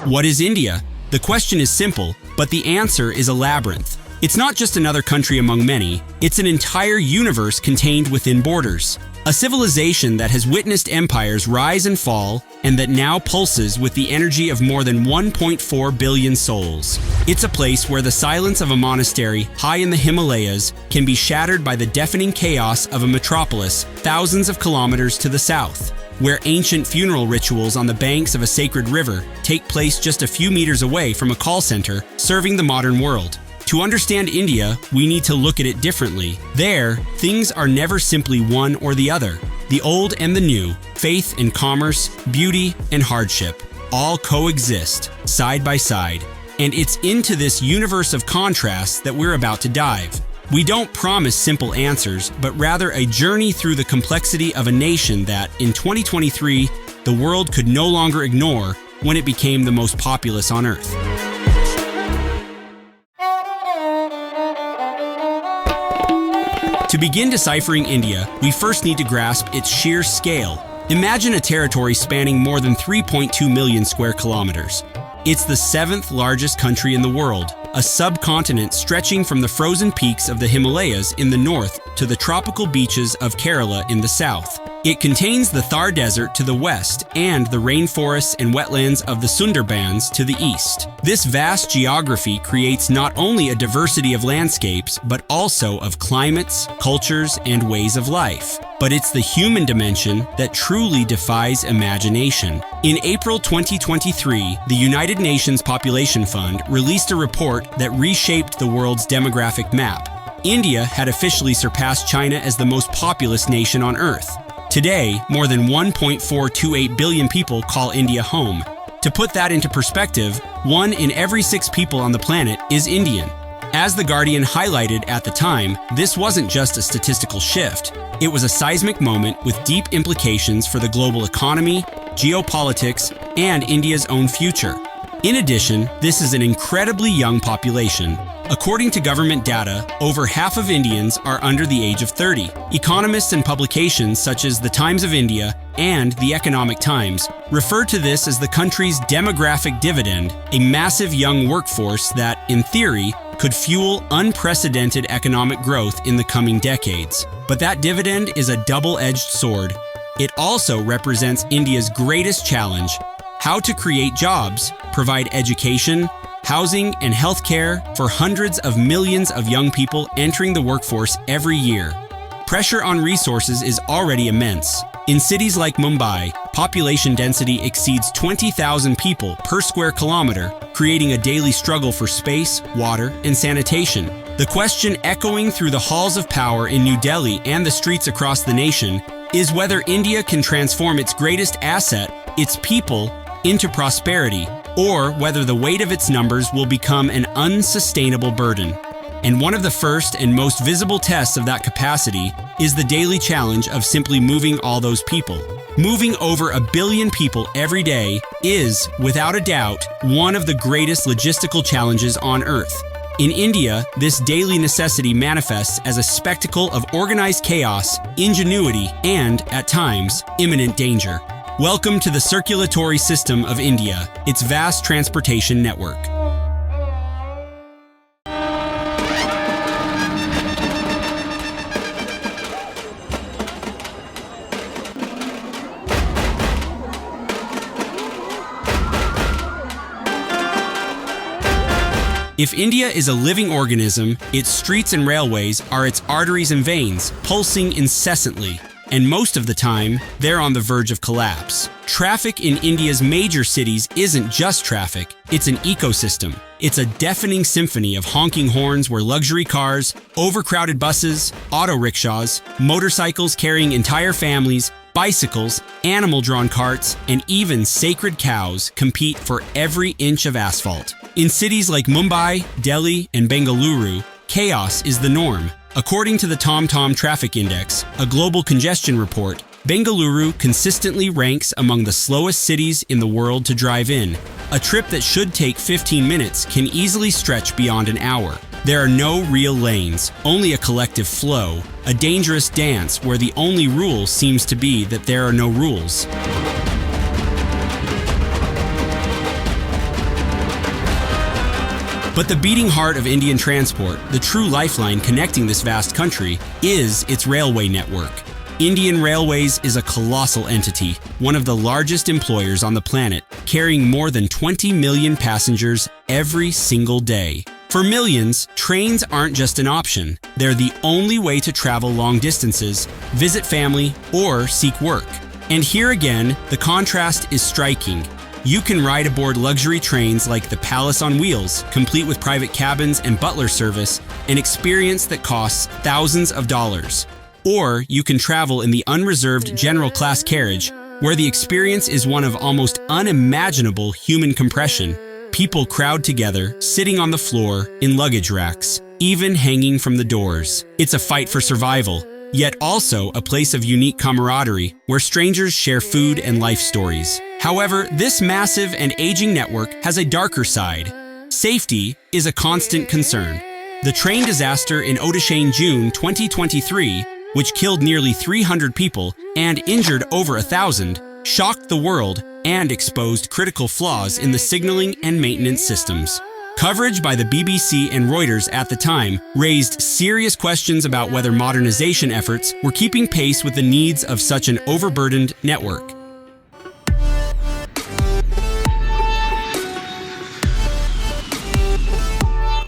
What is India? The question is simple, but the answer is a labyrinth. It's not just another country among many, it's an entire universe contained within borders. A civilization that has witnessed empires rise and fall, and that now pulses with the energy of more than 1.4 billion souls. It's a place where the silence of a monastery high in the Himalayas can be shattered by the deafening chaos of a metropolis thousands of kilometers to the south, where ancient funeral rituals on the banks of a sacred river take place just a few meters away from a call center serving the modern world. To understand India, we need to look at it differently. There, things are never simply one or the other. The old and the new, faith and commerce, beauty and hardship, all coexist, side by side. And it's into this universe of contrasts that we're about to dive. We don't promise simple answers, but rather a journey through the complexity of a nation that, in 2023, the world could no longer ignore when it became the most populous on Earth. To begin deciphering India, we first need to grasp its sheer scale. Imagine a territory spanning more than 3.2 million square kilometers. It's the 7th largest country in the world, a subcontinent stretching from the frozen peaks of the Himalayas in the north to the tropical beaches of Kerala in the south. It contains the Thar Desert to the west and the rainforests and wetlands of the Sundarbans to the east. This vast geography creates not only a diversity of landscapes, but also of climates, cultures, and ways of life. But it's the human dimension that truly defies imagination. In April 2023, the United Nations Population Fund released a report that reshaped the world's demographic map. India had officially surpassed China as the most populous nation on Earth. Today, more than 1.428 billion people call India home. To put that into perspective, 1 in every 6 people on the planet is Indian. As The Guardian highlighted at the time, this wasn't just a statistical shift. It was a seismic moment with deep implications for the global economy, geopolitics, and India's own future. In addition, this is an incredibly young population. According to government data, over half of Indians are under the age of 30. Economists and publications such as The Times of India and The Economic Times refer to this as the country's demographic dividend, a massive young workforce that, in theory, could fuel unprecedented economic growth in the coming decades. But that dividend is a double-edged sword. It also represents India's greatest challenge: how to create jobs, provide education, housing, and healthcare for hundreds of millions of young people entering the workforce every year. Pressure on resources is already immense. In cities like Mumbai, population density exceeds 20,000 people per square kilometer, creating a daily struggle for space, water, and sanitation. The question echoing through the halls of power in New Delhi and the streets across the nation is whether India can transform its greatest asset, its people, into prosperity, or whether the weight of its numbers will become an unsustainable burden. And one of the first and most visible tests of that capacity is the daily challenge of simply moving all those people. Moving over 1 billion people every day is, without a doubt, one of the greatest logistical challenges on Earth. In India, this daily necessity manifests as a spectacle of organized chaos, ingenuity, and, at times, imminent danger. Welcome to the circulatory system of India, its vast transportation network. If India is a living organism, its streets and railways are its arteries and veins, pulsing incessantly. And most of the time, they're on the verge of collapse. Traffic in India's major cities isn't just traffic, it's an ecosystem. It's a deafening symphony of honking horns where luxury cars, overcrowded buses, auto rickshaws, motorcycles carrying entire families, bicycles, animal-drawn carts, and even sacred cows compete for every inch of asphalt. In cities like Mumbai, Delhi, and Bengaluru, chaos is the norm. According to the TomTom Traffic Index, a global congestion report, Bengaluru consistently ranks among the slowest cities in the world to drive in. A trip that should take 15 minutes can easily stretch beyond an hour. There are no real lanes, only a collective flow, a dangerous dance where the only rule seems to be that there are no rules. But the beating heart of Indian transport, the true lifeline connecting this vast country, is its railway network. Indian Railways is a colossal entity, one of the largest employers on the planet, carrying more than 20 million passengers every single day. For millions, trains aren't just an option. They're the only way to travel long distances, visit family, or seek work. And here again, the contrast is striking. You can ride aboard luxury trains like the Palace on Wheels, complete with private cabins and butler service, an experience that costs thousands of dollars. Or you can travel in the unreserved general class carriage, where the experience is one of almost unimaginable human compression. People crowd together, sitting on the floor, in luggage racks, even hanging from the doors. It's a fight for survival, yet also a place of unique camaraderie, where strangers share food and life stories. However, this massive and aging network has a darker side. Safety is a constant concern. The train disaster in Odisha in June 2023, which killed nearly 300 people and injured over 1,000, shocked the world and exposed critical flaws in the signaling and maintenance systems. Coverage by the BBC and Reuters at the time raised serious questions about whether modernization efforts were keeping pace with the needs of such an overburdened network.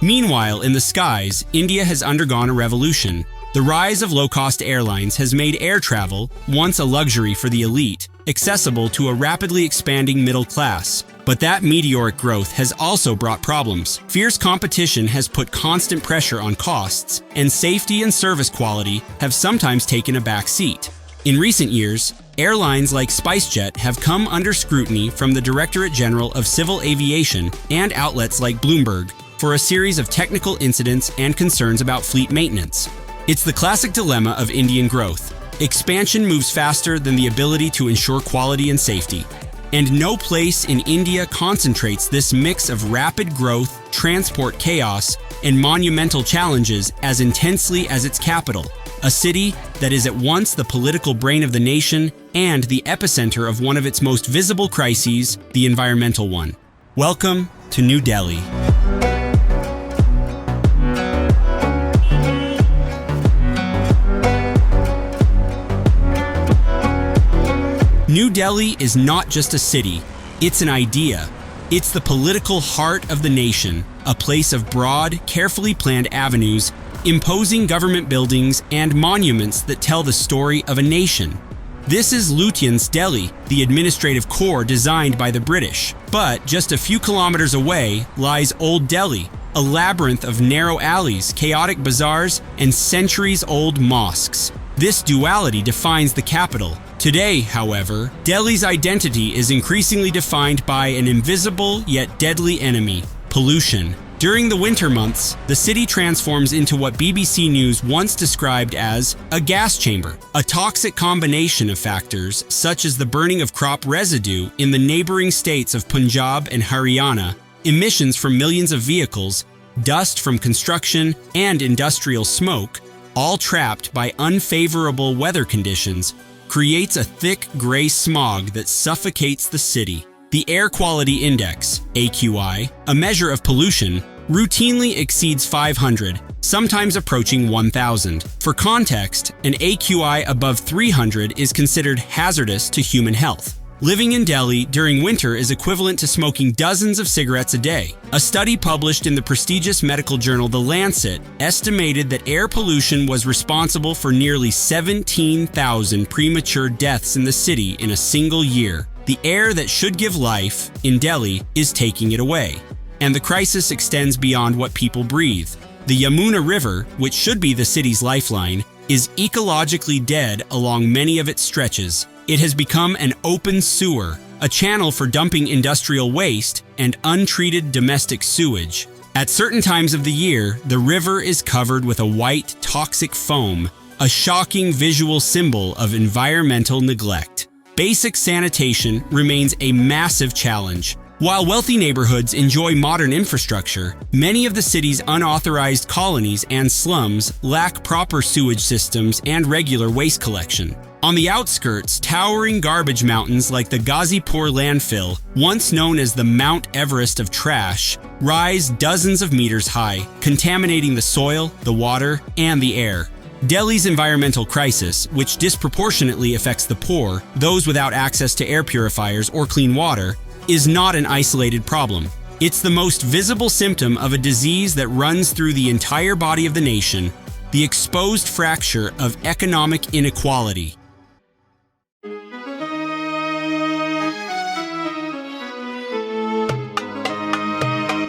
Meanwhile, in the skies, India has undergone a revolution. The rise of low-cost airlines has made air travel, once a luxury for the elite, accessible to a rapidly expanding middle class. But that meteoric growth has also brought problems. Fierce competition has put constant pressure on costs, and safety and service quality have sometimes taken a back seat. In recent years, airlines like SpiceJet have come under scrutiny from the Directorate General of Civil Aviation and outlets like Bloomberg for a series of technical incidents and concerns about fleet maintenance. It's the classic dilemma of Indian growth. Expansion moves faster than the ability to ensure quality and safety. And no place in India concentrates this mix of rapid growth, transport chaos, and monumental challenges as intensely as its capital, a city that is at once the political brain of the nation and the epicenter of one of its most visible crises, the environmental one. Welcome to New Delhi. New Delhi is not just a city, it's an idea. It's the political heart of the nation, a place of broad, carefully planned avenues, imposing government buildings and monuments that tell the story of a nation. This is Lutyens Delhi, the administrative core designed by the British. But just a few kilometers away lies Old Delhi, a labyrinth of narrow alleys, chaotic bazaars, and centuries-old mosques. This duality defines the capital. Today, however, Delhi's identity is increasingly defined by an invisible yet deadly enemy: pollution. During the winter months, the city transforms into what BBC News once described as a gas chamber, a toxic combination of factors such as the burning of crop residue in the neighboring states of Punjab and Haryana, emissions from millions of vehicles, dust from construction, and industrial smoke, all trapped by unfavorable weather conditions, creates a thick gray smog that suffocates the city. The Air Quality Index, AQI, a measure of pollution, routinely exceeds 500, sometimes approaching 1,000. For context, an AQI above 300 is considered hazardous to human health. Living in Delhi during winter is equivalent to smoking dozens of cigarettes a day. A study published in the prestigious medical journal The Lancet estimated that air pollution was responsible for nearly 17,000 premature deaths in the city in a single year. The air that should give life in Delhi is taking it away. And the crisis extends beyond what people breathe. The Yamuna River, which should be the city's lifeline, is ecologically dead along many of its stretches. It has become an open sewer, a channel for dumping industrial waste and untreated domestic sewage. At certain times of the year, the river is covered with a white, toxic foam, a shocking visual symbol of environmental neglect. Basic sanitation remains a massive challenge. While wealthy neighborhoods enjoy modern infrastructure, many of the city's unauthorized colonies and slums lack proper sewage systems and regular waste collection. On the outskirts, towering garbage mountains like the Ghazipur landfill, once known as the Mount Everest of trash, rise dozens of meters high, contaminating the soil, the water, and the air. Delhi's environmental crisis, which disproportionately affects the poor, those without access to air purifiers or clean water, is not an isolated problem. It's the most visible symptom of a disease that runs through the entire body of the nation, the exposed fracture of economic inequality.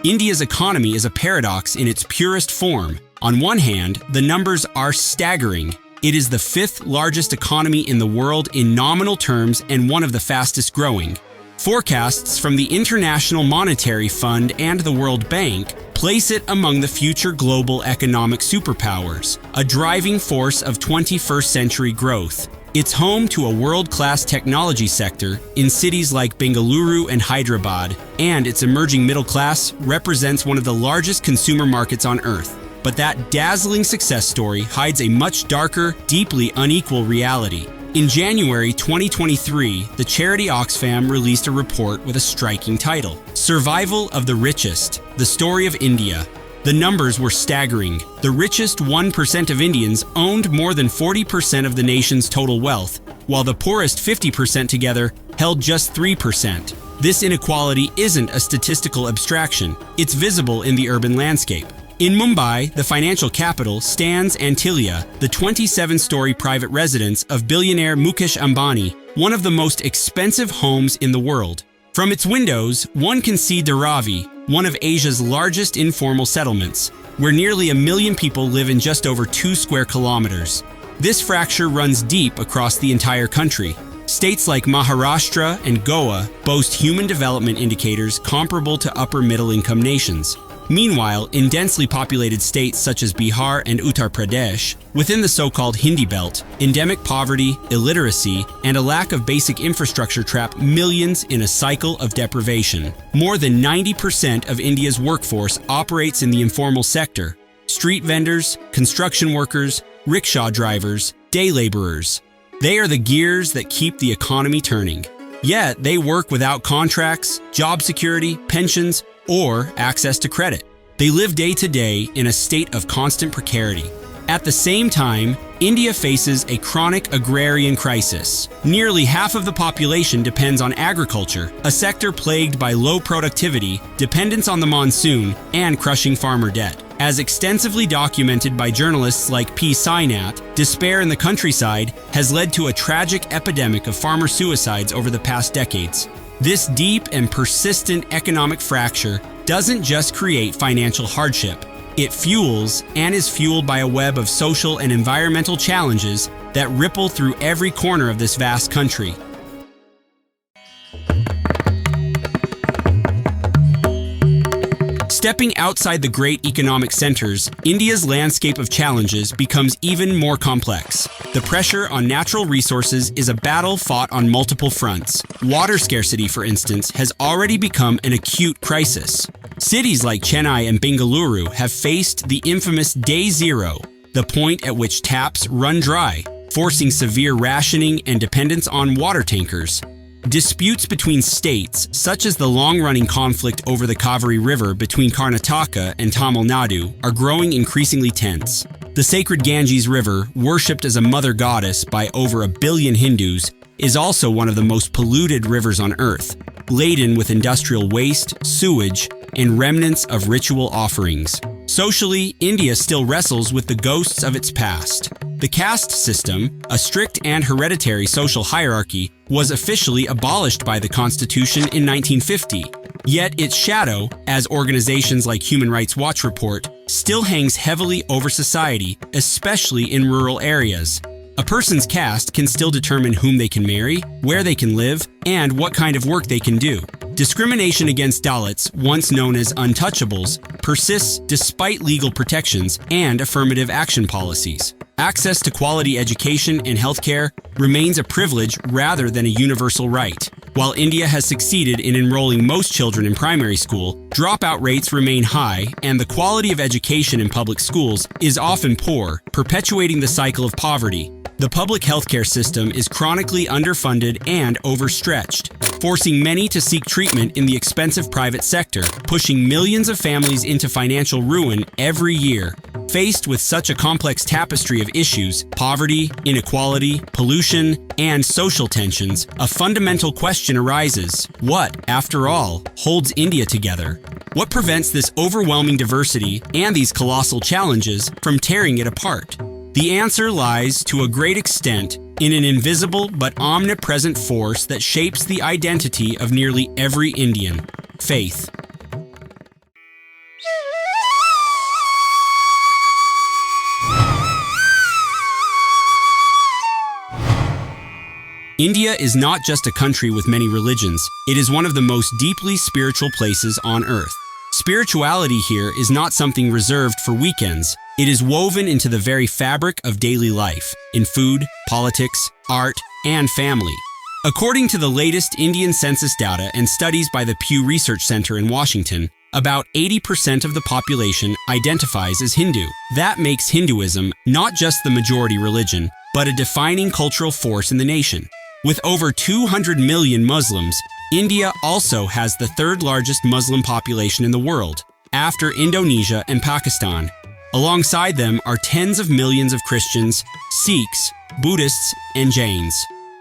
India's economy is a paradox in its purest form. On one hand, the numbers are staggering. It is the fifth largest economy in the world in nominal terms and one of the fastest growing. Forecasts from the International Monetary Fund and the World Bank place it among the future global economic superpowers, a driving force of 21st century growth. It's home to a world-class technology sector in cities like Bengaluru and Hyderabad, and its emerging middle class represents one of the largest consumer markets on Earth. But that dazzling success story hides a much darker, deeply unequal reality. In January 2023, the charity Oxfam released a report with a striking title, Survival of the Richest, the Story of India. The numbers were staggering. The richest 1% of Indians owned more than 40% of the nation's total wealth, while the poorest 50% together held just 3%. This inequality isn't a statistical abstraction. It's visible in the urban landscape. In Mumbai, the financial capital, stands Antilia, the 27-story private residence of billionaire Mukesh Ambani, one of the most expensive homes in the world. From its windows, one can see Dharavi, one of Asia's largest informal settlements, where nearly 1 million people live in just over 2 square kilometers. This fracture runs deep across the entire country. States like Maharashtra and Goa boast human development indicators comparable to upper middle-income nations. Meanwhile, in densely populated states such as Bihar and Uttar Pradesh, within the so-called Hindi belt, endemic poverty, illiteracy, and a lack of basic infrastructure trap millions in a cycle of deprivation. More than 90% of India's workforce operates in the informal sector: street vendors, construction workers, rickshaw drivers, day laborers. They are the gears that keep the economy turning. Yet, they work without contracts, job security, pensions, or access to credit. They live day to day in a state of constant precarity. At the same time, India faces a chronic agrarian crisis. Nearly half of the population depends on agriculture, a sector plagued by low productivity, dependence on the monsoon, and crushing farmer debt. As extensively documented by journalists like P. Sainath, despair in the countryside has led to a tragic epidemic of farmer suicides over the past decades. This deep and persistent economic fracture doesn't just create financial hardship. It fuels and is fueled by a web of social and environmental challenges that ripple through every corner of this vast country. Stepping outside the great economic centers, India's landscape of challenges becomes even more complex. The pressure on natural resources is a battle fought on multiple fronts. Water scarcity, for instance, has already become an acute crisis. Cities like Chennai and Bengaluru have faced the infamous Day Zero, the point at which taps run dry, forcing severe rationing and dependence on water tankers. Disputes between states, such as the long-running conflict over the Kaveri River between Karnataka and Tamil Nadu, are growing increasingly tense. The sacred Ganges River, worshipped as a mother goddess by over 1 billion Hindus, is also one of the most polluted rivers on Earth, laden with industrial waste, sewage, and remnants of ritual offerings. Socially, India still wrestles with the ghosts of its past. The caste system, a strict and hereditary social hierarchy, was officially abolished by the Constitution in 1950. Yet its shadow, as organizations like Human Rights Watch report, still hangs heavily over society, especially in rural areas. A person's caste can still determine whom they can marry, where they can live, and what kind of work they can do. Discrimination against Dalits, once known as untouchables, persists despite legal protections and affirmative action policies. Access to quality education and healthcare remains a privilege rather than a universal right. While India has succeeded in enrolling most children in primary school, dropout rates remain high, and the quality of education in public schools is often poor, perpetuating the cycle of poverty. The public healthcare system is chronically underfunded and overstretched, forcing many to seek treatment in the expensive private sector, pushing millions of families into financial ruin every year. Faced with such a complex tapestry of issues, poverty, inequality, pollution, and social tensions, a fundamental question arises: what, after all, holds India together? What prevents this overwhelming diversity and these colossal challenges from tearing it apart? The answer lies, to a great extent, in an invisible but omnipresent force that shapes the identity of nearly every Indian: faith. India is not just a country with many religions, it is one of the most deeply spiritual places on earth. Spirituality here is not something reserved for weekends. It is woven into the very fabric of daily life, in food, politics, art, and family. According to the latest Indian census data and studies by the Pew Research Center in Washington, about 80% of the population identifies as Hindu. That makes Hinduism not just the majority religion, but a defining cultural force in the nation. With over 200 million Muslims, India also has the third largest Muslim population in the world, after Indonesia and Pakistan. Alongside them are tens of millions of Christians, Sikhs, Buddhists, and Jains.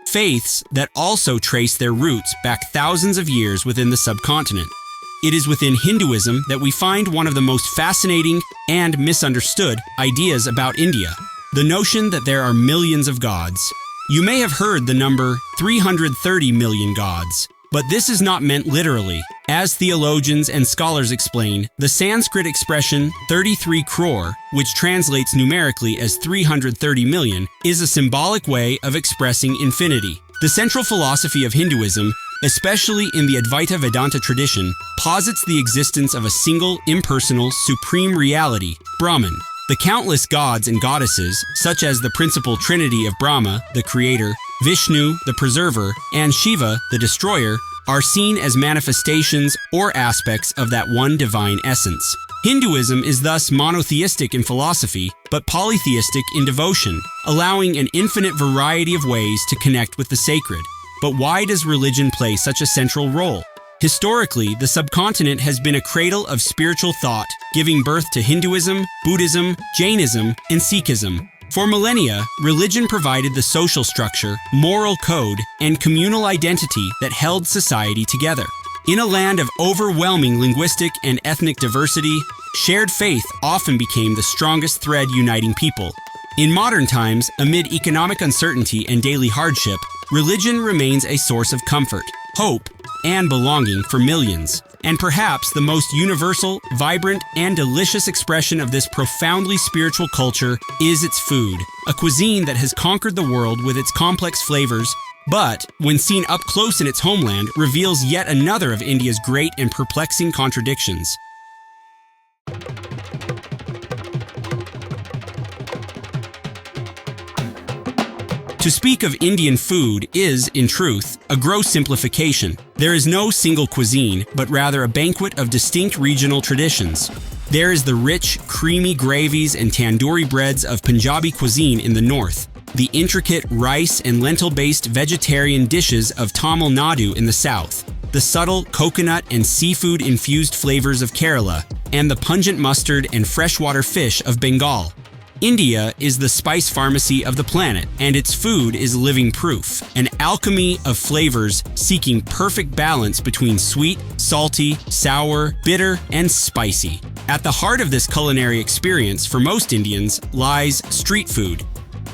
Faiths that also trace their roots back thousands of years within the subcontinent. It is within Hinduism that we find one of the most fascinating and misunderstood ideas about India: the notion that there are millions of gods. You may have heard the number 330 million gods, but this is not meant literally. As theologians and scholars explain, the Sanskrit expression 33 crore, which translates numerically as 330 million, is a symbolic way of expressing infinity. The central philosophy of Hinduism, especially in the Advaita Vedanta tradition, posits the existence of a single, impersonal, supreme reality, Brahman. The countless gods and goddesses, such as the principal trinity of Brahma, the creator, Vishnu, the preserver, and Shiva, the destroyer, are seen as manifestations or aspects of that one divine essence. Hinduism is thus monotheistic in philosophy, but polytheistic in devotion, allowing an infinite variety of ways to connect with the sacred. But why does religion play such a central role? Historically, the subcontinent has been a cradle of spiritual thought, giving birth to Hinduism, Buddhism, Jainism, and Sikhism. For millennia, religion provided the social structure, moral code, and communal identity that held society together. In a land of overwhelming linguistic and ethnic diversity, shared faith often became the strongest thread uniting people. In modern times, amid economic uncertainty and daily hardship, religion remains a source of comfort, hope, and belonging for millions. And perhaps the most universal, vibrant, and delicious expression of this profoundly spiritual culture is its food, a cuisine that has conquered the world with its complex flavors, but, when seen up close in its homeland, reveals yet another of India's great and perplexing contradictions. To speak of Indian food is, in truth, a gross simplification. There is no single cuisine, but rather a banquet of distinct regional traditions. There is the rich, creamy gravies and tandoori breads of Punjabi cuisine in the north, the intricate rice and lentil-based vegetarian dishes of Tamil Nadu in the south, the subtle coconut and seafood-infused flavors of Kerala, and the pungent mustard and freshwater fish of Bengal. India is the spice pharmacy of the planet, and its food is living proof, an alchemy of flavors seeking perfect balance between sweet, salty, sour, bitter, and spicy. At the heart of this culinary experience for most Indians lies street food.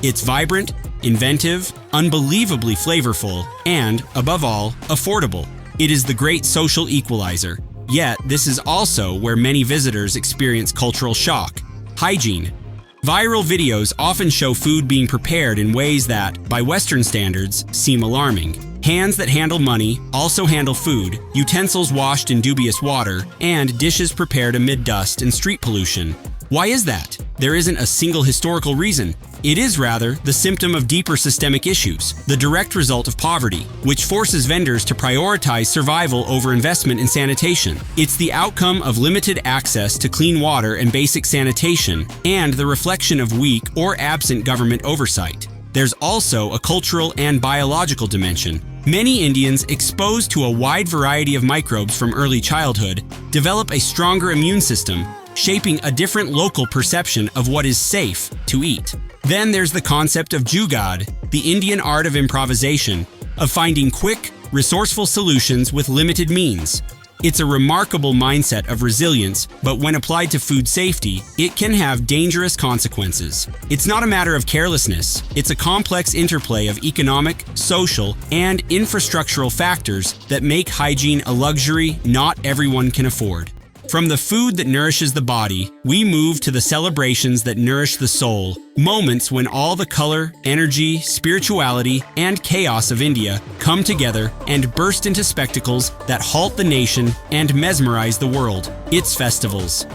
It's vibrant, inventive, unbelievably flavorful, and, above all, affordable. It is the great social equalizer. Yet, this is also where many visitors experience cultural shock. Hygiene. Viral videos often show food being prepared in ways that, by Western standards, seem alarming. Hands that handle money also handle food, utensils washed in dubious water, and dishes prepared amid dust and street pollution. Why is that? There isn't a single historical reason. It is rather the symptom of deeper systemic issues, the direct result of poverty, which forces vendors to prioritize survival over investment in sanitation. It's the outcome of limited access to clean water and basic sanitation, and the reflection of weak or absent government oversight. There's also a cultural and biological dimension. Many Indians exposed to a wide variety of microbes from early childhood develop a stronger immune system, shaping a different local perception of what is safe to eat. Then there's the concept of jugaad, the Indian art of improvisation, of finding quick, resourceful solutions with limited means. It's a remarkable mindset of resilience, but when applied to food safety, it can have dangerous consequences. It's not a matter of carelessness, it's a complex interplay of economic, social, and infrastructural factors that make hygiene a luxury not everyone can afford. From the food that nourishes the body, we move to the celebrations that nourish the soul, moments when all the color, energy, spirituality, and chaos of India come together and burst into spectacles that halt the nation and mesmerize the world. It's festivals.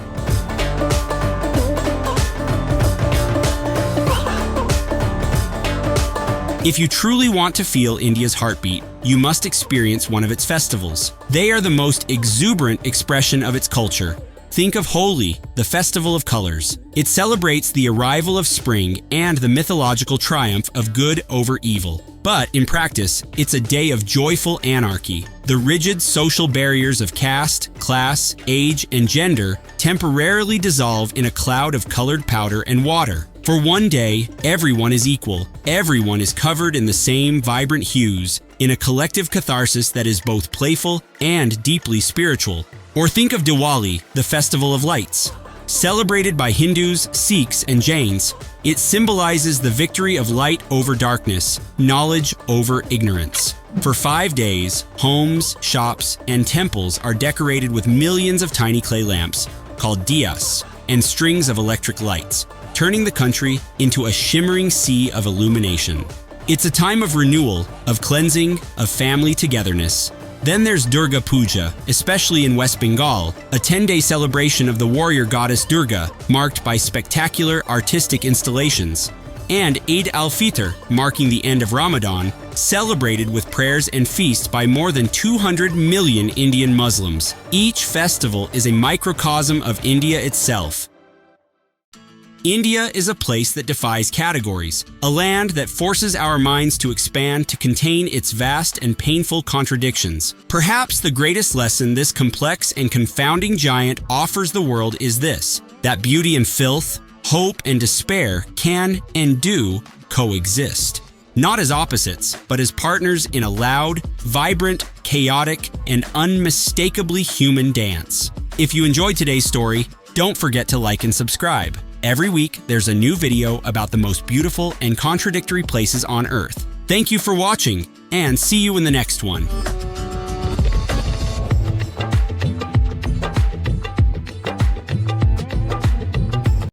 If you truly want to feel India's heartbeat, you must experience one of its festivals. They are the most exuberant expression of its culture. Think of Holi, the festival of colors. It celebrates the arrival of spring and the mythological triumph of good over evil. But in practice, it's a day of joyful anarchy. The rigid social barriers of caste, class, age, and gender temporarily dissolve in a cloud of colored powder and water. For one day, everyone is equal. Everyone is covered in the same vibrant hues, in a collective catharsis that is both playful and deeply spiritual. Or think of Diwali, the festival of lights. Celebrated by Hindus, Sikhs, and Jains, it symbolizes the victory of light over darkness, knowledge over ignorance. For 5 days, homes, shops, and temples are decorated with millions of tiny clay lamps, called diyas, and strings of electric lights, turning the country into a shimmering sea of illumination. It's a time of renewal, of cleansing, of family togetherness. Then there's Durga Puja, especially in West Bengal, a 10-day celebration of the warrior goddess Durga, marked by spectacular artistic installations. And Eid al-Fitr, marking the end of Ramadan, celebrated with prayers and feasts by more than 200 million Indian Muslims. Each festival is a microcosm of India itself. India is a place that defies categories, a land that forces our minds to expand to contain its vast and painful contradictions. Perhaps the greatest lesson this complex and confounding giant offers the world is this: that beauty and filth, hope and despair can and do coexist. Not as opposites, but as partners in a loud, vibrant, chaotic, and unmistakably human dance. If you enjoyed today's story, don't forget to like and subscribe. Every week, there's a new video about the most beautiful and contradictory places on Earth. Thank you for watching, and see you in the next one.